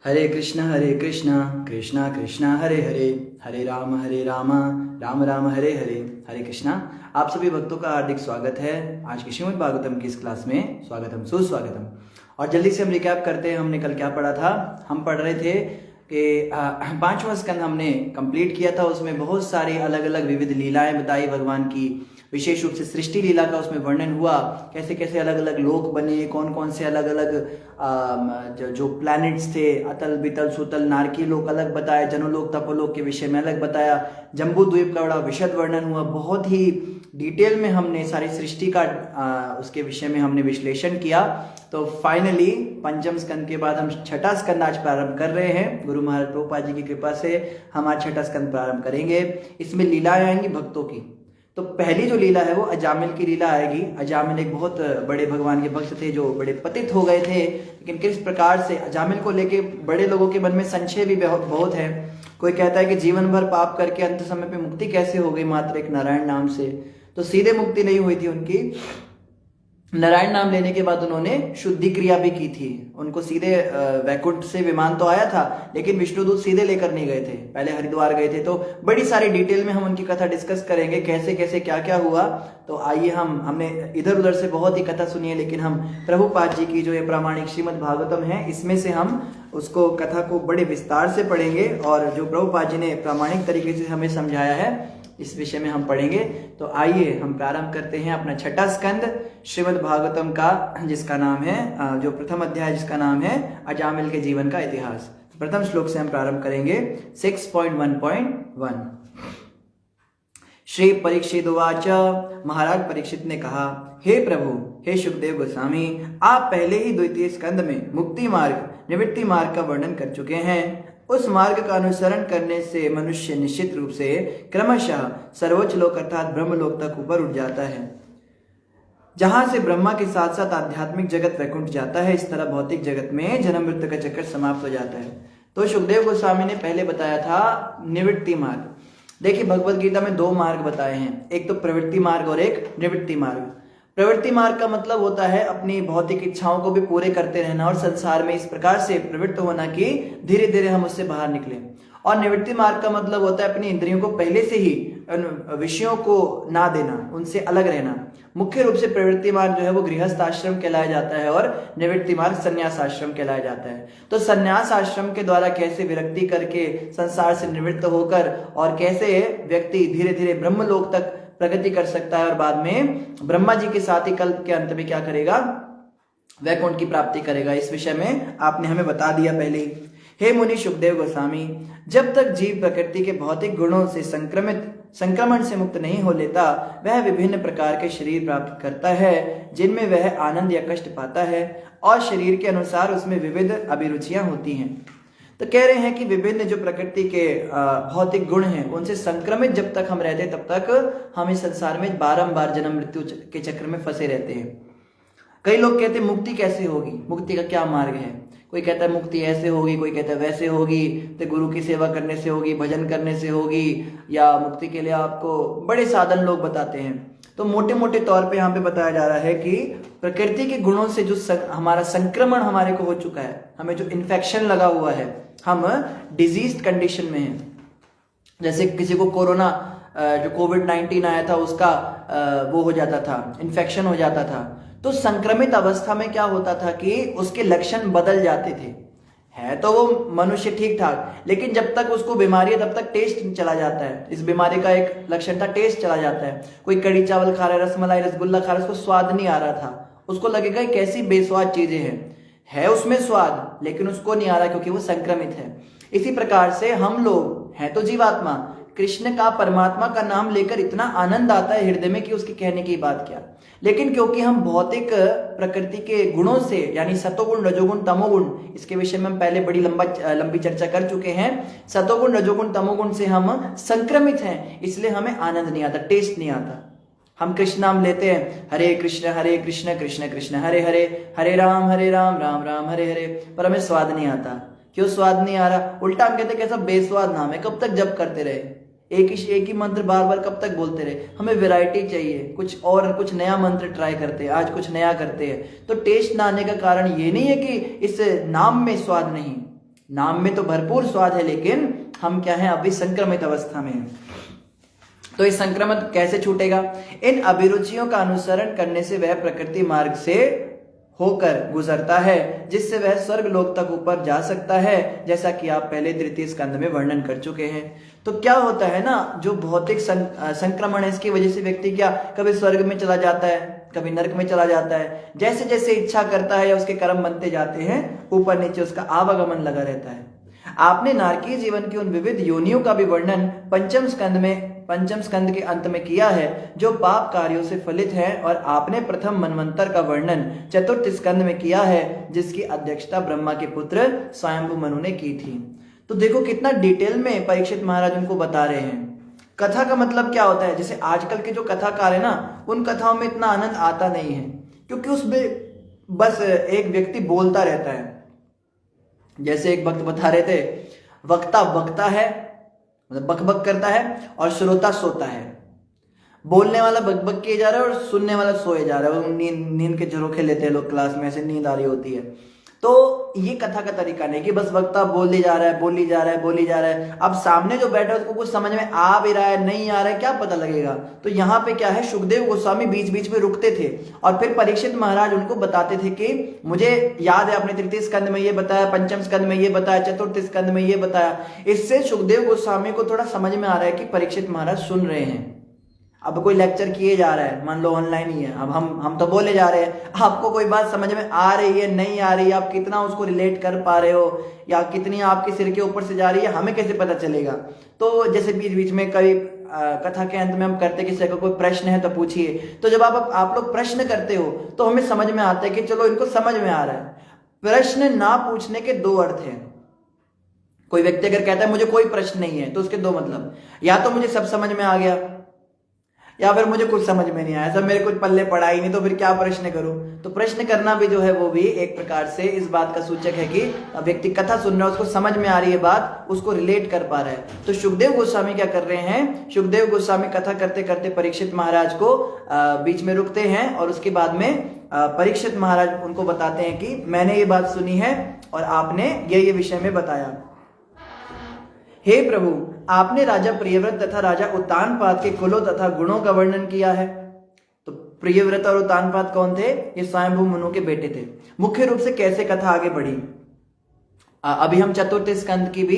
हरे कृष्णा कृष्णा कृष्णा हरे हरे, हरे राम राम राम हरे हरे। हरे कृष्णा। आप सभी भक्तों का हार्दिक स्वागत है आज की श्रीमद् भागवतम की इस क्लास में। स्वागतम सुस्वागतम। और जल्दी से हम रिकैप करते हैं, हमने कल क्या पढ़ा था। हम पढ़ रहे थे कि पांचवा स्कंद हमने कंप्लीट किया था। उसमें बहुत सारी अलग अलग विविध लीलाएं बताई भगवान की, विशेष रूप से सृष्टि लीला का उसमें वर्णन हुआ। कैसे कैसे अलग अलग लोक बने, कौन कौन से अलग अलग जो प्लैनेट्स थे, अतल बितल सुतल नारकी लोक अलग बताया, जनोलोक तपोलोक के विषय में अलग बताया। जम्बू द्वीप का बड़ा विशद वर्णन हुआ, बहुत ही डिटेल में हमने सारी सृष्टि का उसके विषय में हमने विश्लेषण किया। तो फाइनली पंचम स्कंद के बाद हम छठा स्कंद आज प्रारंभ कर रहे हैं। गुरु महाराज प्रभुपाद जी की कृपा से हम आज छठा स्कंद प्रारंभ करेंगे। इसमें लीलाएं आएंगी भक्तों की। तो पहली जो लीला है वो अजामिल की लीला आएगी। अजामिल एक बहुत बड़े भगवान के भक्त थे जो बड़े पतित हो गए थे, लेकिन किस प्रकार से अजामिल को लेके बड़े लोगों के मन में संशय भी बहुत है। कोई कहता है कि जीवन भर पाप करके अंत समय पे मुक्ति कैसे हो गई मात्र एक नारायण नाम से। तो सीधे मुक्ति नहीं हुई थी उनकी, नारायण नाम लेने के बाद उन्होंने शुद्धि क्रिया भी की थी। उनको सीधे वैकुंठ से विमान तो आया था, लेकिन विष्णुदूत सीधे लेकर नहीं गए थे, पहले हरिद्वार गए थे। तो बड़ी सारी डिटेल में हम उनकी कथा डिस्कस करेंगे, कैसे कैसे क्या क्या हुआ। तो आइए हमने इधर उधर से बहुत ही कथा सुनी है, लेकिन हम प्रभुपाद जी की जो ये प्रामाणिक श्रीमद् भागवतम है इसमें से हम उसको कथा को बड़े विस्तार से पढ़ेंगे, और जो प्रभुपाद जी ने प्रामाणिक तरीके से हमें समझाया है इस विषय में हम पढ़ेंगे। तो आइए हम प्रारंभ करते हैं अपना छठा स्कंद श्रीमद् भागवतम का, जिसका नाम है जो प्रथम अध्याय जिसका नाम है अजामिल के जीवन का इतिहास। प्रथम श्लोक से हम प्रारंभ करेंगे 6.1.1। श्री परीक्षित उवाच। महाराज परीक्षित ने कहा, हे प्रभु, हे शुकदेव गोस्वामी, आप पहले ही द्वितीय स्कंद में मुक्ति मार्ग निवृत्ति मार्ग का वर्णन कर चुके हैं। उस मार्ग का अनुसरण करने से मनुष्य निश्चित रूप से क्रमशः सर्वोच्च लोक अर्थात ब्रह्म लोक तक ऊपर उठ जाता है, जहां से ब्रह्मा के साथ साथ आध्यात्मिक जगत वैकुंठ जाता है। इस तरह भौतिक जगत में जन्म मृत्यु का चक्कर समाप्त हो जाता है। तो शुकदेव गोस्वामी ने पहले बताया था निवृत्ति मार्ग। देखिए भगवद गीता में दो मार्ग बताए हैं, एक तो प्रवृत्ति मार्ग और एक निवृत्ति मार्ग। प्रवृत्ति मार्ग का मतलब होता है अपनी भौतिक इच्छाओं को भी पूरे करते रहना और संसार में इस प्रकार से प्रवृत्त होना कि धीरे धीरे हम उससे बाहर निकलें। और निवृत्ति मार्ग का मतलब होता है अपनी इंद्रियों को पहले से ही विषयों को ना देना, उनसे अलग रहना। मुख्य रूप से प्रवृत्ति मार्ग जो है वो गृहस्थ आश्रम कहलाया जाता है और निवृत्ति मार्ग संन्यास आश्रम कहलाया जाता है। तो संन्यास आश्रम के द्वारा कैसे विरक्ति करके संसार से निवृत्त होकर और कैसे व्यक्ति धीरे धीरे ब्रह्मलोक तक प्रगति कर सकता है, और बाद में ब्रह्मा जी के साथ ही कल्प के अंत में क्या करेगा, वैकुंठ की प्राप्ति करेगा। इस विषय में आपने हमें बता दिया पहले ही। हे मुनि शुकदेव गोस्वामी, जब तक जीव प्रकृति के भौतिक गुणों से संक्रमण से मुक्त नहीं हो लेता, वह विभिन्न प्रकार के शरीर प्राप्त करता है जिनमें वह आनंद या कष्ट पाता है, और शरीर के अनुसार उसमें विविध अभिरुचियां होती हैं। तो कह रहे हैं कि विभिन्न जो प्रकृति के भौतिक गुण हैं उनसे संक्रमित जब तक हम रहते तब तक हम इस संसार में बारंबार जन्म मृत्यु के चक्र में फंसे रहते हैं। कई लोग कहते हैं मुक्ति कैसे होगी, मुक्ति का क्या मार्ग है। कोई कहता है मुक्ति ऐसे होगी, कोई कहता है वैसे होगी, तो गुरु की सेवा करने से होगी, भजन करने से होगी, या मुक्ति के लिए आपको बड़े साधन लोग बताते हैं। तो मोटे मोटे तौर पे यहाँ पे बताया जा रहा है कि प्रकृति के गुणों से जो हमारा संक्रमण हमारे को हो चुका है, हमें जो इन्फेक्शन लगा हुआ है, हम डिजीज कंडीशन में हैं। जैसे किसी को कोरोना जो कोविड-19 आया था उसका वो हो जाता था, इन्फेक्शन हो जाता था। तो संक्रमित अवस्था में क्या होता था कि उसके लक्षण बदल जाते थे। है तो वो मनुष्य ठीक ठाक, लेकिन जब तक उसको बीमारी है तब तक टेस्ट चला जाता है। इस बीमारी का एक लक्षण था, टेस्ट चला जाता है। कोई कड़ी चावल खा रहा है, रसमलाई रसगुल्ला खा रहा है, उसको स्वाद नहीं आ रहा था, उसको लगेगा कैसी बेस्वाद चीजें हैं। है उसमें स्वाद लेकिन उसको नहीं आ रहा क्योंकि वो संक्रमित है। इसी प्रकार से हम लोग हैं तो जीवात्मा, कृष्ण का परमात्मा का नाम लेकर इतना आनंद आता है हृदय में कि उसकी कहने की बात क्या। लेकिन क्योंकि हम भौतिक प्रकृति के गुणों से, यानी सतोगुण रजोगुण तमोगुण, इसके विषय में हम पहले बड़ी लंबी चर्चा कर चुके हैं। सतोगुण रजोगुण तमोगुण से हम संक्रमित हैं, इसलिए हमें आनंद नहीं आता, टेस्ट नहीं आता। हम कृष्ण नाम लेते हैं, हरे कृष्ण कृष्ण कृष्ण हरे हरे, हरे राम राम राम हरे हरे, पर हमें स्वाद नहीं आता। क्यों स्वाद नहीं आ रहा? उल्टा हम कहते हैं कैसा बेस्वाद नाम है, कब तक जप करते रहे, एक ही मंत्र बार बार कब तक बोलते रहे। हमें वैरायटी चाहिए, कुछ नया मंत्र ट्राई करते हैं, आज कुछ नया करते हैं। तो टेस्ट ना आने का कारण ये नहीं है कि इस नाम में स्वाद नहीं, नाम में तो भरपूर स्वाद है, लेकिन हम क्या है, अभी संक्रमित अवस्था में हैं। तो इस संक्रमण कैसे छूटेगा? इन अभिरुचियों का अनुसरण करने से वह प्रकृति मार्ग से होकर गुजरता है, जिससे वह स्वर्ग लोक तक ऊपर जा सकता है, जैसा कि आप पहले तृतीय स्कंद में वर्णन कर चुके हैं। तो क्या होता है ना, जो भौतिक संक्रमण है, इसकी वजह से व्यक्ति क्या कभी स्वर्ग में चला जाता है, कभी नरक में चला जाता है। जैसे जैसे इच्छा करता है या उसके कर्म बनते जाते हैं, ऊपर नीचे उसका आवागमन लगा रहता है। आपने नारकीय जीवन की उन विविध योनियों का भी वर्णन पंचम स्कंद के अंत में किया है, जो पाप कार्यों से फलित है, और आपने प्रथम मनवंतर का वर्णन चतुर्थ स्कंद में किया है, जिसकी अध्यक्षता ब्रह्मा के पुत्र स्वयंभू मनु ने की थी। तो देखो कितना डिटेल में परीक्षित महाराज उनको बता रहे हैं। कथा का मतलब क्या होता है? जैसे आजकल के जो कथाकार है ना, उन कथाओं में इतना आनंद आता नहीं है, क्योंकि उसमें बस एक व्यक्ति बोलता रहता है। जैसे एक भक्त बता रहे थे, वक्ता बकता है, मतलब बकबक करता है, और श्रोता सोता है। बोलने वाला बकबक किए जा रहा है और सुनने वाला सोए जा रहा है। नींद के झरोखे लेते हैं लोग क्लास में, ऐसे नींद आ रही होती है। तो ये कथा का तरीका नहीं कि बस वक्ता बोली जा रहा है। अब सामने जो बैठा है उसको कुछ समझ में आ भी रहा है, नहीं आ रहा है, क्या पता लगेगा। तो यहाँ पे क्या है, सुखदेव गोस्वामी बीच बीच में रुकते थे और फिर परीक्षित महाराज उनको बताते थे कि मुझे याद है आपने तृतीय स्कंद में ये बताया, पंचम स्कंद में ये बताया, चतुर्थ स्कंद में ये बताया। इससे सुखदेव गोस्वामी को थोड़ा समझ में आ रहा है कि परीक्षित महाराज सुन रहे हैं। अब कोई लेक्चर किए जा रहा है, मान लो ऑनलाइन ही है, अब हम तो बोले जा रहे हैं, आपको कोई बात समझ में आ रही है, नहीं आ रही है, आप कितना उसको रिलेट कर पा रहे हो, या कितनी आपके सिर के ऊपर से जा रही है, हमें कैसे पता चलेगा। तो जैसे बीच बीच में कभी कथा के अंत में हम करते किसी का कोई प्रश्न है तो पूछिए। तो जब आप लोग प्रश्न करते हो तो हमें समझ में आता है कि चलो इनको समझ में आ रहा है। प्रश्न ना पूछने के दो अर्थ हैं। कोई व्यक्ति अगर कहता है मुझे कोई प्रश्न नहीं है, तो उसके दो मतलब, या तो मुझे सब समझ में आ गया, या फिर मुझे कुछ समझ में नहीं आया, सब मेरे कुछ पल्ले पड़ा ही नहीं, तो फिर क्या प्रश्न करूं। तो प्रश्न करना भी जो है वो भी एक प्रकार से इस बात का सूचक है कि व्यक्ति कथा सुन रहा है, उसको समझ में आ रही है बात, उसको रिलेट कर पा रहा है। तो सुखदेव गोस्वामी क्या कर रहे हैं, सुखदेव गोस्वामी कथा करते करते परीक्षित महाराज को बीच में रुकते हैं, और उसके बाद में परीक्षित महाराज उनको बताते हैं कि मैंने ये बात सुनी है और आपने ये विषय में बताया। हे प्रभु, आपने राजा प्रियव्रत तथा राजा उत्तानपाद के कुलों तथा गुणों का वर्णन किया है। तो प्रियव्रत और उत्तानपाद कौन थे? ये स्वयंभू मनु के बेटे थे। मुख्य रूप से कैसे कथा आगे बढ़ी, अभी हम चतुर्थ स्कंद की भी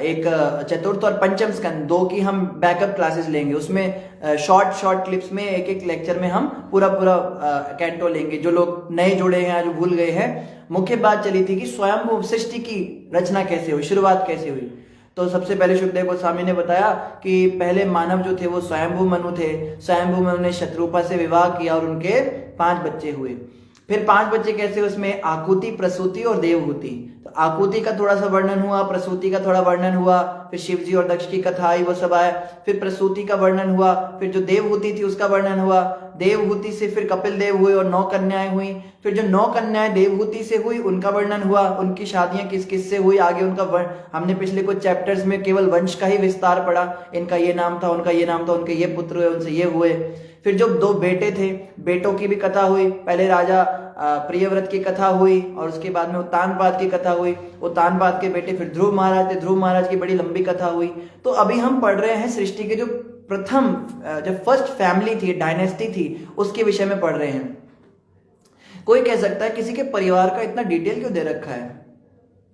एक चतुर्थ और पंचम स्कंद दो की हम बैकअप क्लासेस लेंगे। उसमें शॉर्ट क्लिप्स में एक एक लेक्चर में हम पूरा कैंटो लेंगे। जो लोग नए जुड़े हैं, जो भूल गए हैं, मुख्य बात चली थी कि स्वयं सृष्टि की रचना कैसे हुई, शुरुआत कैसे हुई। तो सबसे पहले सुखदेव गोस्वामी ने बताया कि पहले मानव जो थे वो स्वयंभू मनु थे। स्वयंभू मनु ने शत्रुपा से विवाह किया और उनके 5 बच्चे हुए। फिर 5 बच्चे कैसे, उसमें आकुति, प्रसूति और देवहूति। तो आकुति का थोड़ा सा वर्णन हुआ, प्रसूति का थोड़ा वर्णन हुआ, फिर शिव जी और दक्ष की कथा आई, वो सब आया। फिर प्रसूति का वर्णन हुआ, फिर जो देवहूति थी उसका वर्णन हुआ। देवहूति से फिर कपिल देव हुए और 9 कन्याएं हुई। फिर जो 9 कन्याएं देवहूति से हुई उनका वर्णन हुआ, उनकी शादियां किस किस से हुई, आगे उनका हमने पिछले कुछ चैप्टर्स में केवल वंश का ही विस्तार पढ़ा। इनका ये नाम था, उनका ये नाम था, उनके ये पुत्र हुए, उनसे ये हुए। फिर जो 2 बेटे थे, बेटों की भी कथा हुई। पहले राजा प्रियव्रत की कथा हुई और उसके बाद में उत्तानपाद की कथा हुई। उत्तानपाद के बेटे फिर ध्रुव महाराज थे, ध्रुव महाराज की बड़ी लंबी कथा हुई। तो अभी हम पढ़ रहे हैं सृष्टि के जो प्रथम, जो फर्स्ट फैमिली थी, डायनेस्टी थी, उसके विषय में पढ़ रहे हैं। कोई कह सकता है किसी के परिवार का इतना डिटेल क्यों दे रखा है?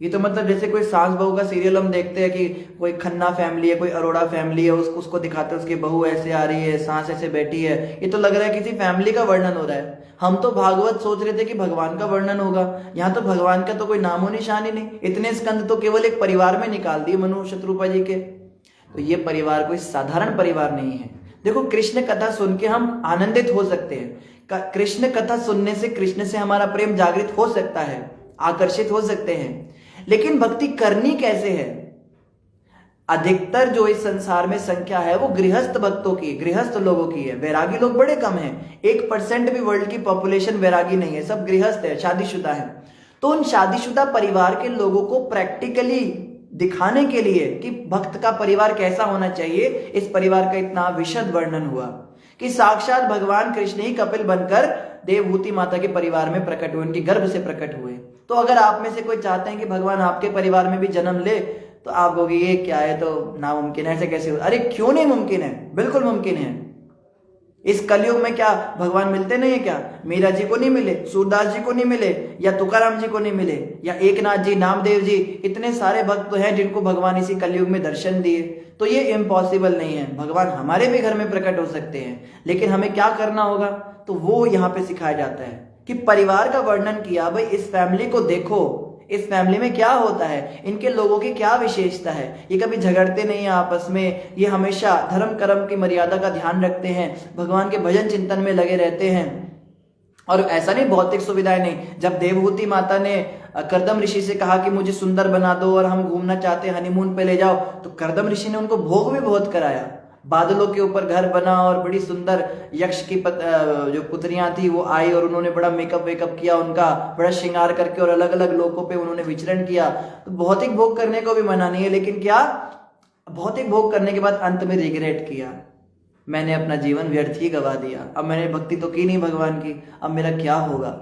ये तो मतलब जैसे कोई सास बहू का सीरियल हम देखते हैं कि कोई खन्ना फैमिली है, कोई अरोड़ा फैमिली है, उसको दिखाते हैं उसकी बहू ऐसे आ रही है, सास ऐसे बैठी है। ये तो लग रहा है किसी फैमिली का वर्णन हो रहा है। हम तो भागवत सोच रहे थे कि भगवान का वर्णन होगा, यहाँ तो भगवान का तो कोई नामो निशान ही नहीं। इतने स्कंद तो केवल एक परिवार में निकाल दिए मनु शत्रुपा जी के। तो ये परिवार कोई साधारण परिवार नहीं है। देखो, कृष्ण कथा सुन के हम आनंदित हो सकते हैं। कृष्ण कथा सुनने से कृष्ण से हमारा प्रेम जागृत हो सकता है, आकर्षित हो सकते हैं, लेकिन भक्ति करनी कैसे है? अधिकतर जो इस संसार में संख्या है वो गृहस्थ भक्तों की, गृहस्थ लोगों की है। वैरागी लोग बड़े कम हैं। 1% भी वर्ल्ड की पॉपुलेशन वैरागी नहीं है, सब गृहस्थ है, शादीशुदा है। तो उन शादीशुदा परिवार के लोगों को प्रैक्टिकली दिखाने के लिए कि भक्त का परिवार कैसा होना चाहिए, इस परिवार का इतना विशद वर्णन हुआ कि साक्षात भगवान कृष्ण ही कपिल बनकर देवहूति माता के परिवार में प्रकट हुए, उनके गर्भ से प्रकट हुए। तो तो अगर आप में से कोई चाहते हैं कि भगवान आपके परिवार में भी जन्म ले, तो आप कहोगे ये क्या है, तो नामुमकिन है, ऐसे कैसे हो? अरे क्यों नहीं मुमकिन है, बिल्कुल मुमकिन है। इस कलयुग में क्या भगवान मिलते नहीं है क्या? मीरा जी को नहीं मिले, सूरदास जी को नहीं मिले, या तुकाराम जी को नहीं मिले, या एकनाथ जी, नामदेव जी, इतने सारे भक्त हैं जिनको भगवान इसी कलयुग में दर्शन दिए। तो ये इम्पॉसिबल नहीं है, भगवान हमारे भी घर में प्रकट हो सकते हैं। लेकिन हमें क्या करना होगा, तो वो यहाँ पे सिखाया जाता है कि परिवार का वर्णन किया, भाई इस फैमिली को देखो, इस फैमिली में क्या होता है, इनके लोगों की क्या विशेषता है, ये कभी झगड़ते नहीं है आपस में, ये हमेशा धर्म कर्म की मर्यादा का ध्यान रखते हैं, भगवान के भजन चिंतन में लगे रहते हैं। और ऐसा नहीं भौतिक सुविधाएं नहीं, जब देवहूति माता ने करदम ऋषि से कहा कि मुझे सुंदर बना दो और हम घूमना चाहते हैं, हनीमून पे ले जाओ, तो करदम ऋषि ने उनको भोग भी बहुत कराया। बादलों के ऊपर घर बना और बड़ी सुंदर यक्ष की जो पुत्रियां थी वो आई और उन्होंने बड़ा मेकअप वेकअप किया, उनका बड़ा श्रृंगार करके, और अलग अलग लोकों पे उन्होंने विचरण किया। तो भौतिक भोग करने को भी मना नहीं है, लेकिन क्या भौतिक भोग करने के बाद अंत में रिग्रेट किया, मैंने अपना जीवन व्यर्थ ही गवा दिया, अब मैंने भक्ति तो की नहीं भगवान की, अब मेरा क्या होगा।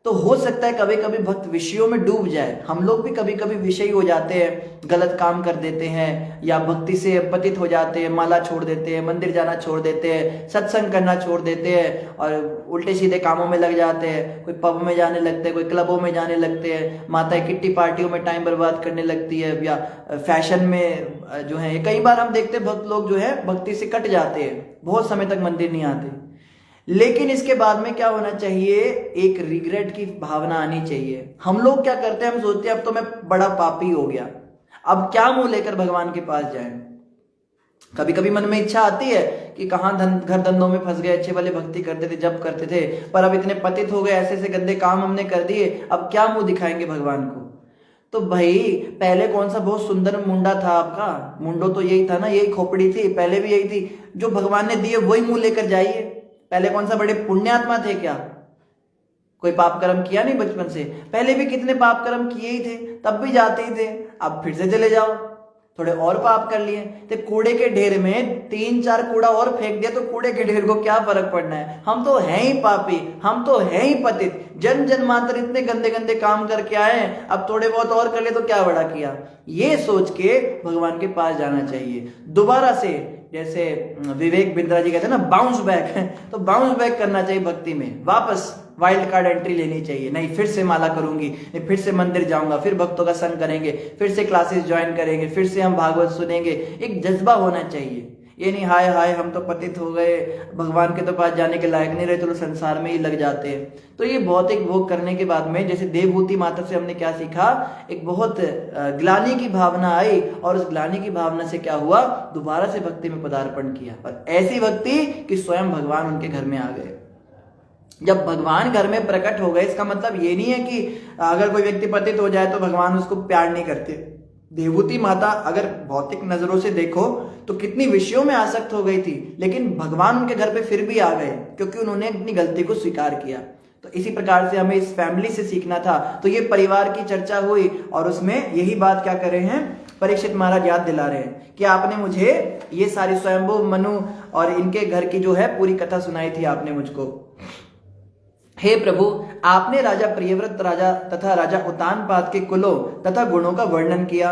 तो हो सकता है कभी कभी भक्त विषयों में डूब जाए, हम लोग भी कभी कभी विषयी हो जाते हैं, गलत काम कर देते हैं, या भक्ति से पतित हो जाते हैं, माला छोड़ देते हैं, मंदिर जाना छोड़ देते हैं, सत्संग करना छोड़ देते हैं, और उल्टे सीधे कामों में लग जाते हैं। कोई पब में जाने लगते हैं, कोई क्लबों में जाने लगते हैं, माताएं किट्टी पार्टियों में टाइम बर्बाद करने लगती है, या फैशन में जो है, कई बार हम देखते हैं भक्त लोग जो है भक्ति से कट जाते हैं, बहुत समय तक मंदिर नहीं आते। लेकिन इसके बाद में क्या होना चाहिए, एक रिग्रेट की भावना आनी चाहिए। हम लोग क्या करते हैं, हम सोचते हैं अब तो मैं बड़ा पापी हो गया, अब क्या मुंह लेकर भगवान के पास जाएं। कभी कभी मन में इच्छा आती है कि कहाँ घर धंधों में फंस गए, अच्छे वाले भक्ति करते थे, जब करते थे, पर अब इतने पतित हो गए, ऐसे ऐसे गंदे काम हमने कर दिए, अब क्या मुंह दिखाएंगे भगवान को। तो भाई पहले कौन सा बहुत सुंदर मुंडा था आपका, मुंडो तो यही था ना, यही खोपड़ी थी, पहले भी यही थी, जो भगवान ने दिए वही मुंह लेकर जाइए। पहले कौन सा बड़े पुण्यात्मा थे क्या, कोई पाप कर्म किया नहीं बचपन से, पहले भी कितने पाप कर्म किए ही थे, तब भी जाते ही थे, अब फिर से चले जाओ, थोड़े और पाप कर लिए। तो कूड़े के ढेर में 3-4 कूड़ा और फेंक दिया तो कूड़े के ढेर को क्या फर्क पड़ना है, हम तो हैं ही पापी, हम तो हैं ही पतित, जन्मांतर इतने गंदे गंदे काम करके आए, अब थोड़े बहुत और कर ले तो क्या बड़ा किया। ये सोच के भगवान के पास जाना चाहिए दोबारा से। जैसे विवेक बिंद्रा जी कहते हैं ना, बाउंस बैक, तो बाउंस बैक करना चाहिए भक्ति में, वापस वाइल्ड कार्ड एंट्री लेनी चाहिए। नहीं फिर से माला करूंगी, नहीं फिर से मंदिर जाऊंगा, फिर भक्तों का संग करेंगे, फिर से क्लासेस ज्वाइन करेंगे, फिर से हम भागवत सुनेंगे। एक जज्बा होना चाहिए, ये नहीं हाय हाय हम तो पतित हो गए, भगवान के तो पास जाने के लायक नहीं रहे, चलो संसार में ही लग जाते हैं। तो ये भौतिक भोग करने के बाद में, जैसे देवहूति माता से हमने क्या सीखा, एक बहुत ग्लानि की भावना आई, और उस ग्लानि की भावना से क्या हुआ, दोबारा से भक्ति में पदार्पण किया, और ऐसी भक्ति कि स्वयं भगवान उनके घर में आ गए। जब भगवान घर में प्रकट हो गए, इसका मतलब ये नहीं है कि अगर कोई व्यक्ति पतित हो जाए तो भगवान उसको प्यार नहीं करते। देवहूति माता अगर भौतिक नजरों से देखो तो कितनी विषयों में आसक्त हो गई थी, लेकिन भगवान उनके घर पे फिर भी आ गए, क्योंकि उन्होंने अपनी गलती को स्वीकार किया। तो इसी प्रकार से हमें इस फैमिली से सीखना था। तो ये परिवार की चर्चा हुई, और उसमें यही बात क्या कर रहे हैं, परीक्षित महाराज याद दिला रहे हैं कि आपने मुझे ये सारी स्वयंभू मनु और इनके घर की जो है पूरी कथा सुनाई थी आपने मुझको। हे प्रभु, आपने राजा प्रियव्रत राजा तथा राजा उत्तानपाद के कुलों तथा गुणों का वर्णन किया।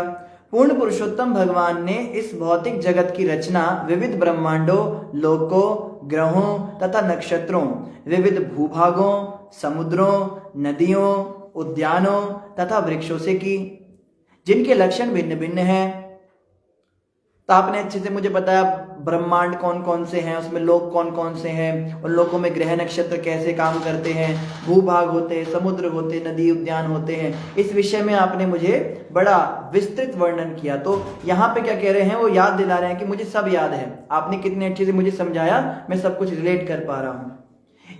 पूर्ण पुरुषोत्तम भगवान ने इस भौतिक जगत की रचना विविध ब्रह्मांडों, लोकों, ग्रहों तथा नक्षत्रों, विविध भूभागों, समुद्रों, नदियों, उद्यानों तथा वृक्षों से की, जिनके लक्षण भिन्न भिन्न हैं। तो आपने अच्छे से मुझे बताया ब्रह्मांड कौन कौन से हैं, उसमें लोक कौन कौन से हैं, उन लोकों में ग्रह नक्षत्र कैसे काम करते हैं, भूभाग होते हैं, समुद्र होते, नदी उद्यान होते हैं। इस विषय में आपने मुझे बड़ा विस्तृत वर्णन किया। तो यहाँ पे क्या कह रहे हैं, वो याद दिला रहे हैं कि मुझे सब याद है, आपने कितने अच्छे से मुझे समझाया, मैं सब कुछ रिलेट कर पा रहा हूँ।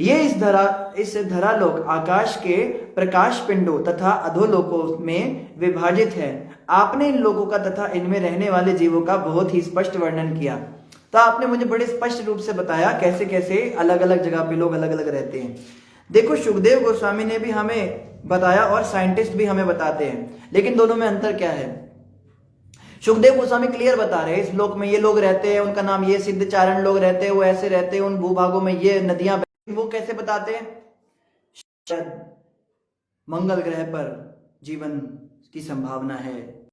ये इस धरालोक आकाश के प्रकाश पिंडों तथा अधोलोकों में विभाजित है। आपने इन लोगों का तथा इनमें रहने वाले जीवों का बहुत ही स्पष्ट वर्णन किया। तो आपने मुझे बड़े स्पष्ट रूप से बताया कैसे कैसे अलग अलग जगह पे लोग अलग अलग रहते हैं। देखो, शुकदेव गोस्वामी ने भी हमें बताया और साइंटिस्ट भी हमें बताते हैं, लेकिन दोनों में अंतर क्या है। शुकदेव गोस्वामी क्लियर बता रहे हैं, इस लोक में ये लोग रहते हैं, उनका नाम ये सिद्ध चारण लोग रहते हैं, वो ऐसे रहते हैं, उन भूभागों में ये नदियां। वो कैसे बताते हैं, मंगल ग्रह पर जीवन की संभावना है,